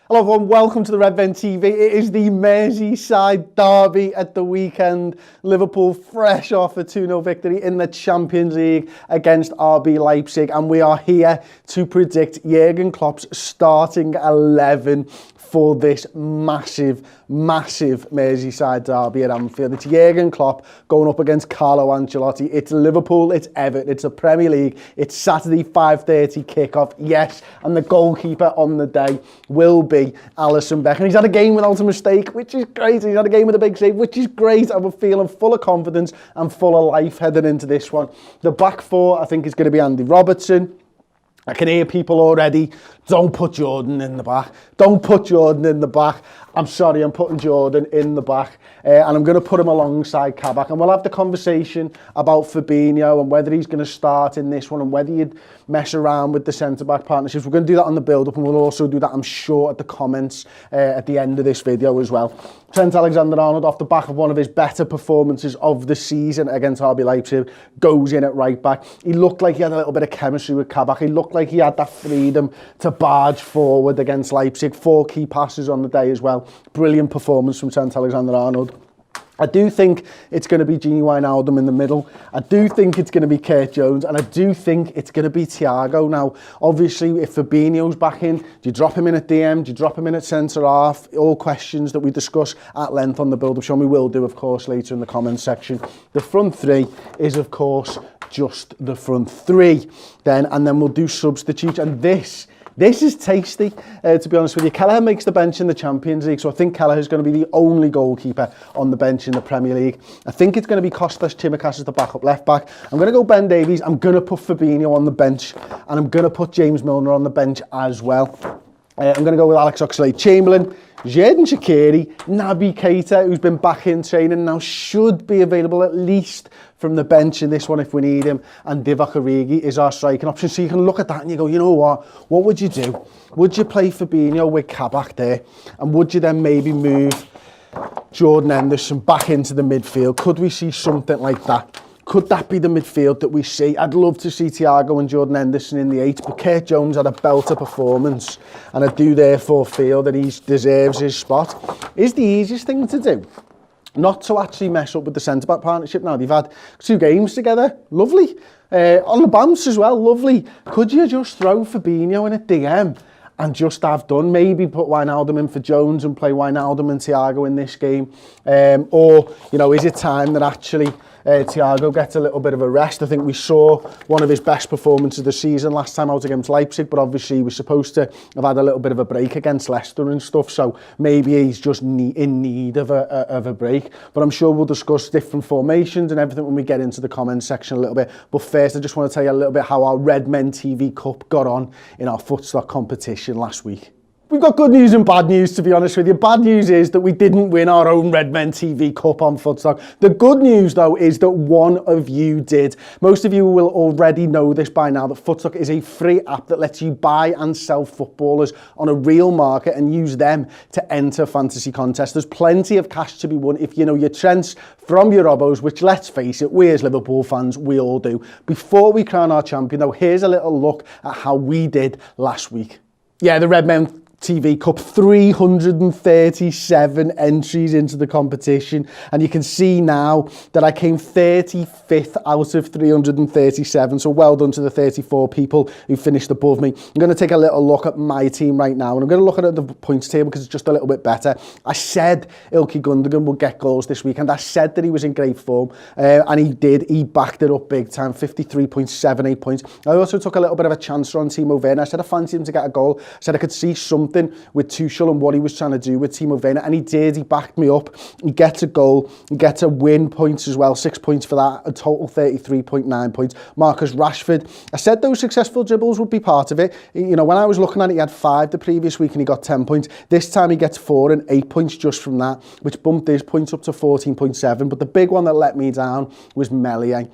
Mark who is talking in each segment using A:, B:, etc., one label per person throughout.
A: Hello everyone, welcome to the Redmen TV. It is the Merseyside derby at the weekend. Liverpool fresh off a 2-0 victory in the Champions League against RB Leipzig, and we are here to predict Jurgen Klopp's starting 11 for this massive Merseyside derby at Anfield. It's Jurgen Klopp going up against Carlo Ancelotti. It's Liverpool, it's Everton, it's the Premier League. It's Saturday 5:30 kickoff, yes, and the goalkeeper on the day will be Alisson Becker. He's had a game without a mistake, which is great. He's had a game with a big save, which is great. I'm feeling full of confidence and full of life heading into this one. The back four, I think, is going to be Andy Robertson. I can hear people already, don't put Jordan in the back. Don't put Jordan in the back. I'm sorry, I'm putting Jordan in the back. And I'm going to put him alongside Kabak. And we'll have the conversation about Fabinho and whether he's going to start in this one and whether you'd mess around with the centre-back partnerships. We're going to do that on the build-up, and we'll also do that, I'm sure, at the comments at the end of this video as well. Trent Alexander-Arnold, off the back of one of his better performances of the season against RB Leipzig, goes in at right back. He looked like he had a little bit of chemistry with Kabak. He looked like he had that freedom to barge forward against Leipzig. 4 key passes on the day as well. Brilliant performance from Trent Alexander-Arnold. I do think it's going to be Gini Wijnaldum in the middle. I do think it's going to be Kurt Jones, and I do think it's going to be Thiago. Now, obviously, if Fabinho's back in, do you drop him in at DM? Do you drop him in at centre-half? All questions that we discuss at length on the build-up show, and we will do, of course, later in the comments section. The front three is, of course, just the front three. And then we'll do substitutes, and this is tasty, to be honest with you. Kelleher makes the bench in the Champions League, so I think Kelleher is going to be the only goalkeeper on the bench in the Premier League. I think it's going to be Kostas Tsimikas as the backup left-back. I'm going to go Ben Davies. I'm going to put Fabinho on the bench, and I'm going to put James Milner on the bench as well. I'm going to go with Alex Oxlade-Chamberlain, Xherdan Shaqiri, Naby Keita, who's been back in training now, should be available at least from the bench in this one if we need him, and Divock Origi is our striking option. So you can look at that and you go, you know what would you do? Would you play Fabinho with Kabak there, and would you then maybe move Jordan Henderson back into the midfield? Could we see something like that? Could that be the midfield that we see? I'd love to see Thiago and Jordan Henderson in the 8, but Kurt Jones had a belter performance, and I do therefore feel that he deserves his spot. Is the easiest thing to do not to actually mess up with the centre-back partnership now? They've had 2 games together, lovely. On the bounce as well, lovely. Could you just throw Fabinho in a DM and just have done? Maybe put Wijnaldum in for Jones and play Wijnaldum and Thiago in this game. Or, you know, is it time that actually Thiago gets a little bit of a rest? I think we saw one of his best performances of the season last time out against Leipzig, but obviously he was supposed to have had a little bit of a break against Leicester and stuff, so maybe he's just in need of a break. But I'm sure we'll discuss different formations and everything when we get into the comments section a little bit. But first, I just want to tell you a little bit how our Redmen TV Cup got on in our footstock competition last week. We've got good news and bad news, to be honest with you. Bad news is that we didn't win our own Redmen TV Cup on Footstock. The good news, though, is that one of you did. Most of you will already know this by now, that Footstock is a free app that lets you buy and sell footballers on a real market and use them to enter fantasy contests. There's plenty of cash to be won if you know your Trents from your Robos, which, let's face it, we as Liverpool fans, we all do. Before we crown our champion, though, here's a little look at how we did last week. Yeah, the Redmen TV Cup, 337 entries into the competition, and you can see now that I came 35th out of 337, so well done to the 34 people who finished above me. I'm going to take a little look at my team right now, and I'm going to look at the points table because it's just a little bit better. I said Ilkay Gundogan would get goals this weekend. I said that he was in great form, and he did. He backed it up big time, 53.78 points. I also took a little bit of a chance on Timo Werner. I said I fancied him to get a goal. I said I could see something with Tuchel and what he was trying to do with Timo Werner, and he did. He backed me up. He gets a goal. He gets a win points as well, 6 points for that, a total 33.9 points. Marcus Rashford, I said those successful dribbles would be part of it. You know, when I was looking at it, he had 5 the previous week and he got 10 points. This time he gets 4 and 8 points just from that, which bumped his points up to 14.7. But the big one that let me down was Meslier.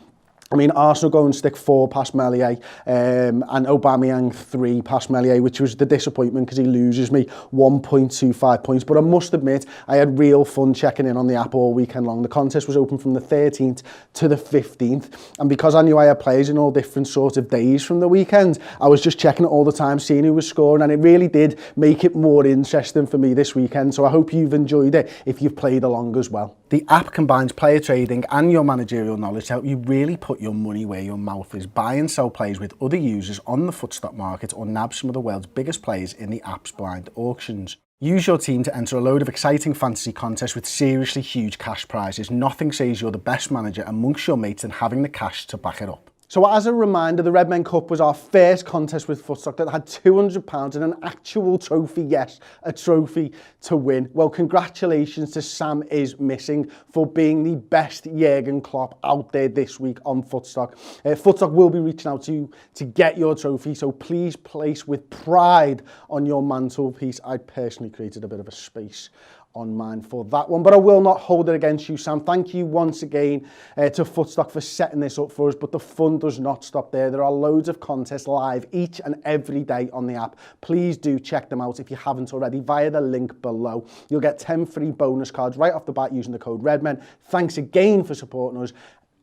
A: I mean, Arsenal go and stick 4 past Meslier, and Aubameyang 3 past Meslier, which was the disappointment because he loses me 1.25 points. But I must admit, I had real fun checking in on the app all weekend long. The contest was open from the 13th to the 15th, and because I knew I had players in all different sort of days from the weekend, I was just checking it all the time, seeing who was scoring, and it really did make it more interesting for me this weekend. So I hope you've enjoyed it if you've played along as well. The app combines player trading and your managerial knowledge to help you really put your money where your mouth is. Buy and sell players with other users on the footstock market or nab some of the world's biggest players in the app's blind auctions. Use your team to enter a load of exciting fantasy contests with seriously huge cash prizes. Nothing says you're the best manager amongst your mates than having the cash to back it up. So as a reminder, the Redmen Cup was our first contest with Footstock that had £200 and an actual trophy, yes, a trophy to win. Well, congratulations to Sam Is Missing for being the best Jurgen Klopp out there this week on Footstock. Footstock will be reaching out to you to get your trophy, so please place with pride on your mantelpiece. I personally created a bit of a space on mine for that one, but I will not hold it against you, Sam. Thank you once again to Footstock for setting this up for us, but the fun does not stop there. There are loads of contests live each and every day on the app. Please do check them out if you haven't already via the link below. You'll get 10 free bonus cards right off the bat using the code Redmen. Thanks again for supporting us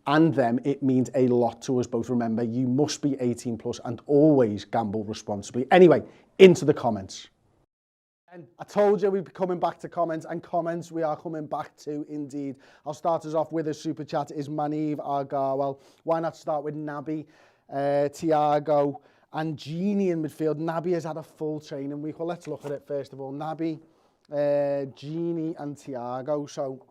A: and them. It means a lot to us both. Remember, you must be 18 plus and always gamble responsibly. Anyway, into the comments. And I told you we'd be coming back to comments, and comments we are coming back to indeed. I'll start us off with a super chat. Is Maniv Argarwell. Why not start with Naby, Thiago and Gini in midfield? Naby has had a full training week. Well, let's look at it first of all. Naby, Gini and Thiago. So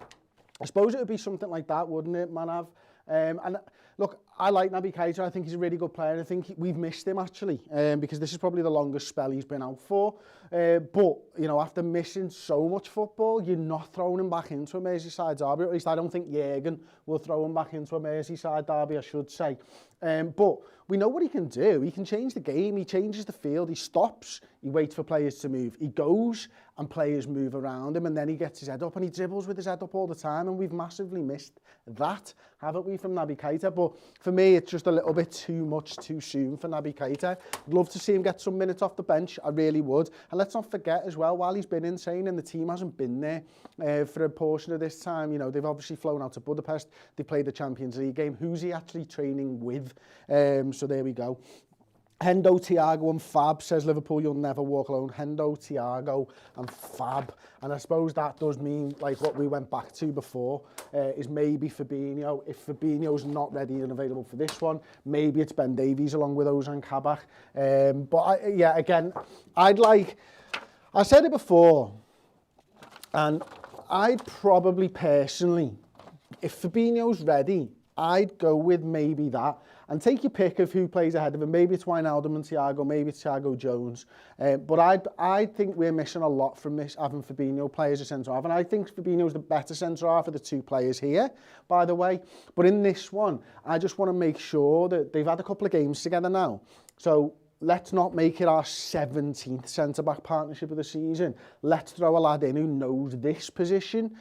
A: I suppose it would be something like that, wouldn't it, Manav? And look, I like Naby Keita. I think he's a really good player. I think we've missed him actually, because this is probably the longest spell he's been out for. But, you know, after missing so much football, you're not throwing him back into a Merseyside derby. At least I don't think Jurgen will throw him back into a Merseyside derby, I should say. But we know what he can do. He can change the game. He changes the field. He stops. He waits for players to move. He goes and players move around him, and then he gets his head up and he dribbles with his head up all the time, and we've massively missed that, haven't we, from Naby Keita? But for me, it's just a little bit too much too soon for Naby Keita. I'd love to see him get some minutes off the bench. I really would. And let's not forget as well, while he's been insane and the team hasn't been there for a portion of this time, you know, they've obviously flown out to Budapest. They played the Champions League game. Who's he actually training with? So there we go. Hendo, Thiago and Fab, says Liverpool, you'll never walk alone. Hendo, Thiago and Fab. And I suppose that does mean, like what we went back to before, is maybe Fabinho. If Fabinho's not ready and available for this one, maybe it's Ben Davies along with Ozan Kabak. But yeah, again, I said it before, and I'd probably personally, if Fabinho's ready, I'd go with maybe that. And take your pick of who plays ahead of him. Maybe it's Wijnaldum and Thiago, maybe it's Thiago Jones. But I think we're missing a lot from this, having Fabinho play as a centre-half. And I think Fabinho's the better centre-half of the two players here, by the way. But in this one, I just want to make sure that they've had a couple of games together now. So let's not make it our 17th centre-back partnership of the season. Let's throw a lad in who knows this position,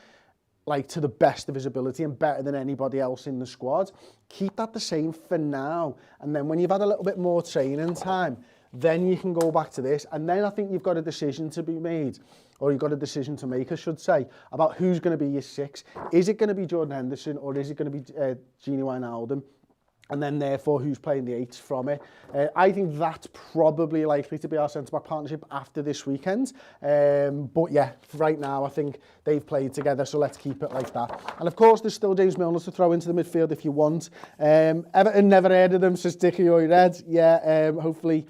A: like to the best of his ability and better than anybody else in the squad. Keep that the same for now. And then when you've had a little bit more training time, then you can go back to this. And then I think you've got a decision to be made, or you've got a decision to make, I should say, about who's going to be your 6. Is it going to be Jordan Henderson, or is it going to be Gini Wijnaldum? And then therefore who's playing the 8s from it. I think that's probably likely to be our centre-back partnership after this weekend. But yeah, right now I think they've played together, so let's keep it like that. And of course there's still James Milner to throw into the midfield if you want. Everton, never heard of them, says Dickie Oy Red. Yeah, hopefully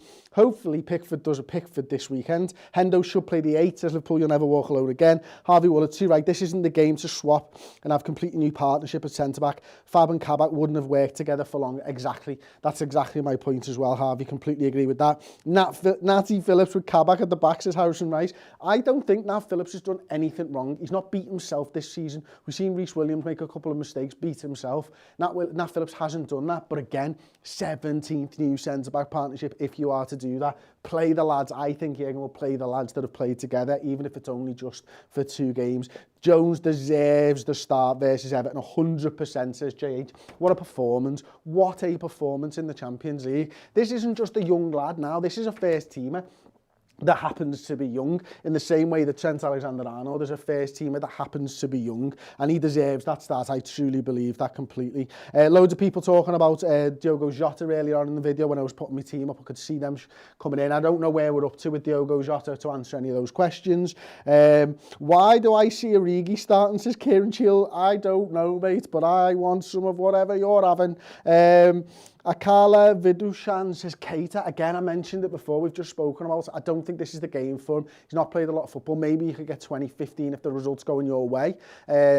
A: Pickford does a Pickford this weekend. Hendo should play the 8, says Liverpool, you'll never walk alone again. Harvey Waller too, right, this isn't the game to swap and have completely new partnership at centre-back. Fab and Kabak wouldn't have worked together for long. Exactly. That's exactly my point as well, Harvey. Completely agree with that. Natty Phillips with Kabak at the back, says Harrison Rice. I don't think Nat Phillips has done anything wrong. He's not beat himself this season. We've seen Reece Williams make a couple of mistakes, beat himself. Nat Phillips hasn't done that. But again, 17th new centre-back partnership if you are to do do that. Play the lads. I think Jürgen will play the lads that have played together, even if it's only just for 2 games. Jones deserves the start versus Everton, 100%, says JH. What a performance. What a performance in the Champions League. This isn't just a young lad now. This is a first-teamer that happens to be young, in the same way that Trent Alexander-Arnold is a first-teamer that happens to be young, and he deserves that start. I truly believe that completely. Loads of people talking about Diogo Jota earlier on in the video. When I was putting my team up, I could see them coming in. I don't know where we're up to with Diogo Jota to answer any of those questions. Why do I see Origi starting, says Kieran Chill? I don't know, mate, but I want some of whatever you're having. Akala Vidushan says Keita. Again, I mentioned it before, we've just spoken about it. I don't think this is the game for him. He's not played a lot of football. Maybe you could get 20, 15 if the results going your way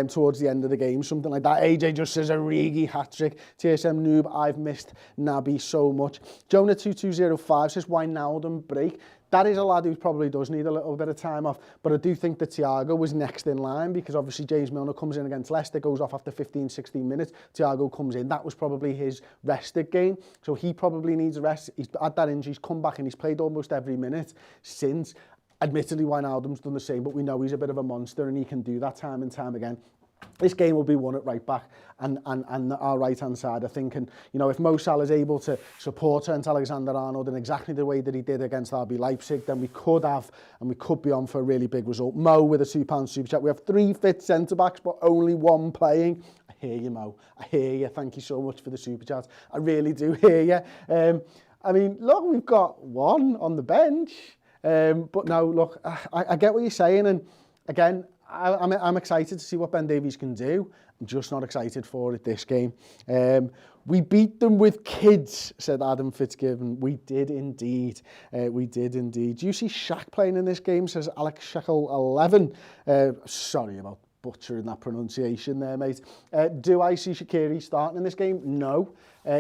A: towards the end of the game, something like that. AJ just says Origi hat-trick. TSM Noob, I've missed Naby so much. Jonah2205 says, why Naldum break? That is a lad who probably does need a little bit of time off, but I do think that Thiago was next in line, because obviously James Milner comes in against Leicester, goes off after 15, 16 minutes. Thiago comes in. That was probably his rested game, so he probably needs a rest. He's had that injury, he's come back and he's played almost every minute since. Admittedly, Wijnaldum's done the same, but we know he's a bit of a monster and he can do that time and time again. This game will be won at right back and our right-hand side, I think. And, you know, if Mo Salah's able to support Trent Alexander-Arnold in exactly the way that he did against RB Leipzig, then we could have, and we could be on for a really big result. Mo with a £2 super chat. We have 3 fit centre-backs, but only 1 playing. I hear you, Mo. I hear you. Thank you so much for the super chat. I really do hear you. I mean, look, we've got 1 on the bench. But no, look, I get what you're saying. And again, I'm excited to see what Ben Davies can do. I'm just not excited for it this game. We beat them with kids, said Adam Fitzgibbon. We did indeed. We did indeed. Do you see Shaq playing in this game, says Alex Shekel 11. Sorry about butchering that pronunciation there, mate. Do I see Shaqiri starting in this game? No.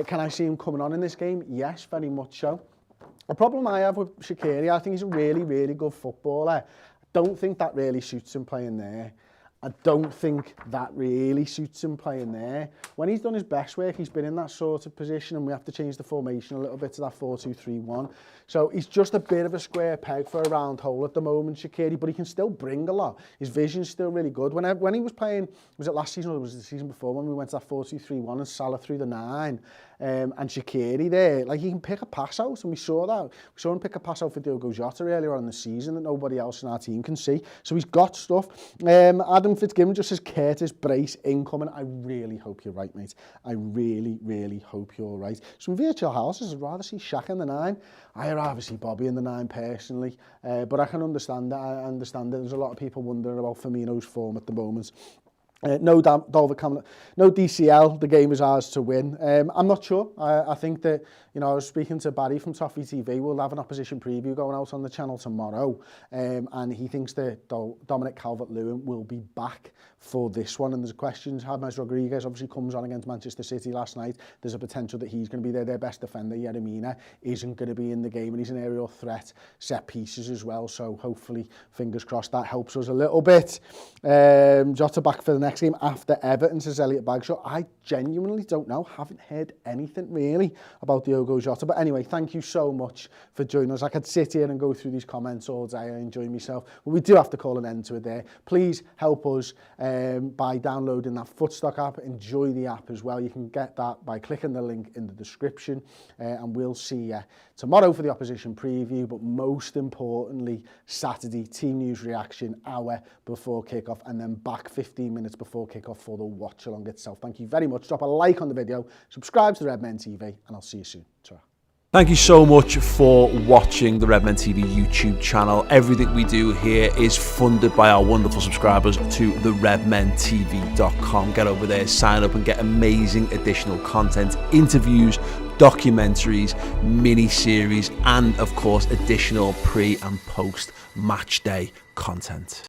A: Can I see him coming on in this game? Yes, very much so. The problem I have with Shaqiri, I think he's a really, really good footballer. Don't think that really suits him playing there. I don't think that really suits him playing there. When he's done his best work, he's been in that sort of position, and we have to change the formation a little bit to that 4-2-3-1. So he's just a bit of a square peg for a round hole at the moment, Shaqiri, but he can still bring a lot. His vision's still really good. When he was playing, was it last season or was it the season before, when we went to that 4-2-3-1 and Salah through the 9, and Shaqiri there, like, he can pick a pass out, and we saw that. We saw him pick a pass out for Diogo Jota earlier on in the season that nobody else in our team can see. So he's got stuff. Adam Fitzgibbon just says Curtis Brace incoming. I really hope you're right, mate. I really, really hope you're right. Some virtual houses, I'd rather see Shaq in the 9. I'd rather see Bobby in the 9 personally, but I can understand that. I understand that there's a lot of people wondering about Firmino's form at the moment. No DCL, the game is ours to win. I'm not sure. I think that, you know, I was speaking to Barry from Toffee TV. We'll have an opposition preview going out on the channel tomorrow, and he thinks that Dominic Calvert-Lewin will be back for this one. And there's questions. James Rodriguez obviously comes on against Manchester City last night. There's a potential that he's going to be there. Their best defender, Yeremina, isn't going to be in the game, and he's an aerial threat, set pieces as well. So hopefully, fingers crossed, that helps us a little bit. Jota back for the next game after Everton, says Elliot Bagshaw. I genuinely don't know. Haven't heard anything really about Diogo Jota. But anyway, thank you so much for joining us. I could sit here and go through these comments all day. I enjoy myself. But we do have to call an end to it there. Please help us by downloading that Footstock app. Enjoy the app as well. You can get that by clicking the link in the description. And we'll see you tomorrow for the opposition preview. But most importantly, Saturday, team news reaction, hour before kickoff. And then back 15 minutes before kickoff for the watch along itself. Thank you very much. Drop a like on the video, subscribe to the Redmen TV, and I'll see you soon. Ta-ra.
B: Thank you so much for watching the Redmen TV YouTube channel. Everything we do here is funded by our wonderful subscribers to the redmentv.com. Get over there, sign up and get amazing additional content, interviews, documentaries, mini-series, and of course additional pre and post match day content.